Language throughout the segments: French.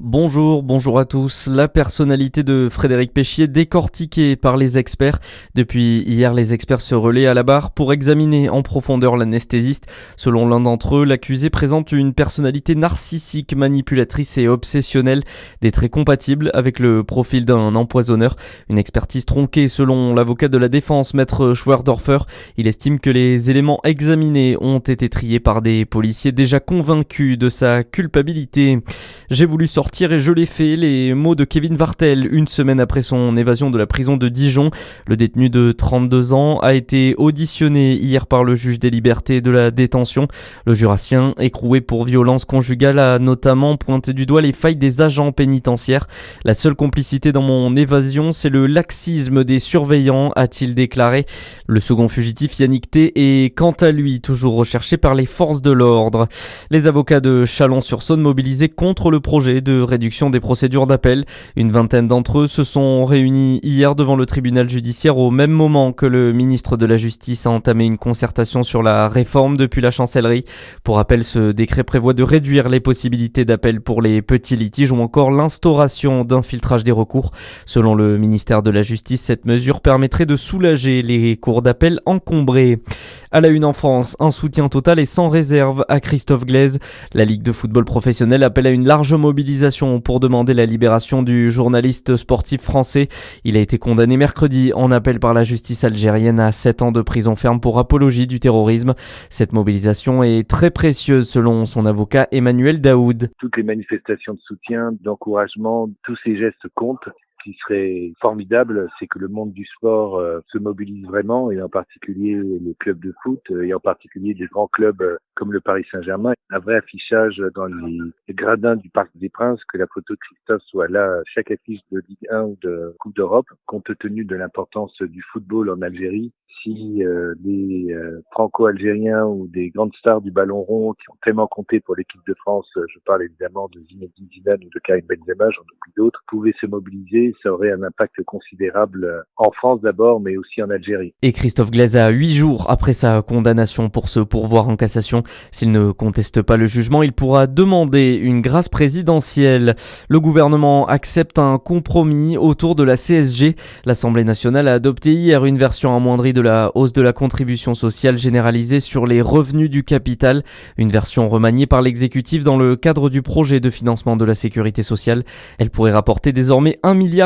Bonjour à tous. La personnalité de Frédéric Péchier décortiquée par les experts. Depuis hier, les experts se relaient à la barre pour examiner en profondeur l'anesthésiste. Selon l'un d'entre eux, l'accusé présente une personnalité narcissique, manipulatrice et obsessionnelle, des traits compatibles avec le profil d'un empoisonneur. Une expertise tronquée selon l'avocat de la défense, maître Schwerdorfer. Il estime que les éléments examinés ont été triés par des policiers déjà convaincus de sa culpabilité. J'ai voulu sortir et je l'ai fait, les mots de Kevin Vartel, une semaine après son évasion de la prison de Dijon. Le détenu de 32 ans a été auditionné hier par le juge des libertés de la détention. Le Jurassien, écroué pour violence conjugale, a notamment pointé du doigt les failles des agents pénitentiaires. La seule complicité dans mon évasion, c'est le laxisme des surveillants, a-t-il déclaré. Le second fugitif, Yannick T, est quant à lui toujours recherché par les forces de l'ordre. Les avocats de Chalon-sur-Saône mobilisés contre le projet de réduction des procédures d'appel. Une vingtaine d'entre eux se sont réunis hier devant le tribunal judiciaire au même moment que le ministre de la Justice a entamé une concertation sur la réforme depuis la chancellerie. Pour rappel, ce décret prévoit de réduire les possibilités d'appel pour les petits litiges ou encore l'instauration d'un filtrage des recours. Selon le ministère de la Justice, cette mesure permettrait de soulager les cours d'appel encombrés. À la une en France, un soutien total et sans réserve à Christophe Glaise. La Ligue de football professionnel appelle à une large mobilisation pour demander la libération du journaliste sportif français. Il a été condamné mercredi en appel par la justice algérienne à 7 ans de prison ferme pour apologie du terrorisme. Cette mobilisation est très précieuse selon son avocat Emmanuel Daoud. Toutes les manifestations de soutien, d'encouragement, tous ces gestes comptent. Ce qui serait formidable, c'est que le monde du sport se mobilise vraiment, et en particulier les clubs de foot, et en particulier des grands clubs comme le Paris Saint-Germain. Un vrai affichage dans les gradins du Parc des Princes, que la photo de Christophe soit là à chaque affiche de Ligue 1 ou de Coupe d'Europe, compte tenu de l'importance du football en Algérie. Si des franco-algériens ou des grandes stars du ballon rond qui ont tellement compté pour l'équipe de France, je parle évidemment de Zinedine Zidane ou de Karim Benzema, j'en oublie d'autres, pouvaient se mobiliser, ça aurait un impact considérable en France d'abord, mais aussi en Algérie. Et Christophe Glaise a 8 jours après sa condamnation pour se pourvoir en cassation. S'il ne conteste pas le jugement, il pourra demander une grâce présidentielle. Le gouvernement accepte un compromis autour de la CSG. L'Assemblée nationale a adopté hier une version amoindrie de la hausse de la contribution sociale généralisée sur les revenus du capital. Une version remaniée par l'exécutif dans le cadre du projet de financement de la sécurité sociale. Elle pourrait rapporter désormais 1,5 milliard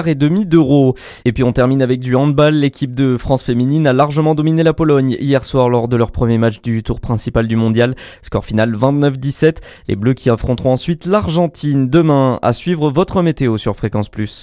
d'euros. Et puis on termine avec du handball. L'équipe de France féminine a largement dominé la Pologne hier soir lors de leur premier match du tour principal du mondial. Score final 29-17. Les Bleus qui affronteront ensuite l'Argentine demain. À suivre votre météo sur Fréquence Plus.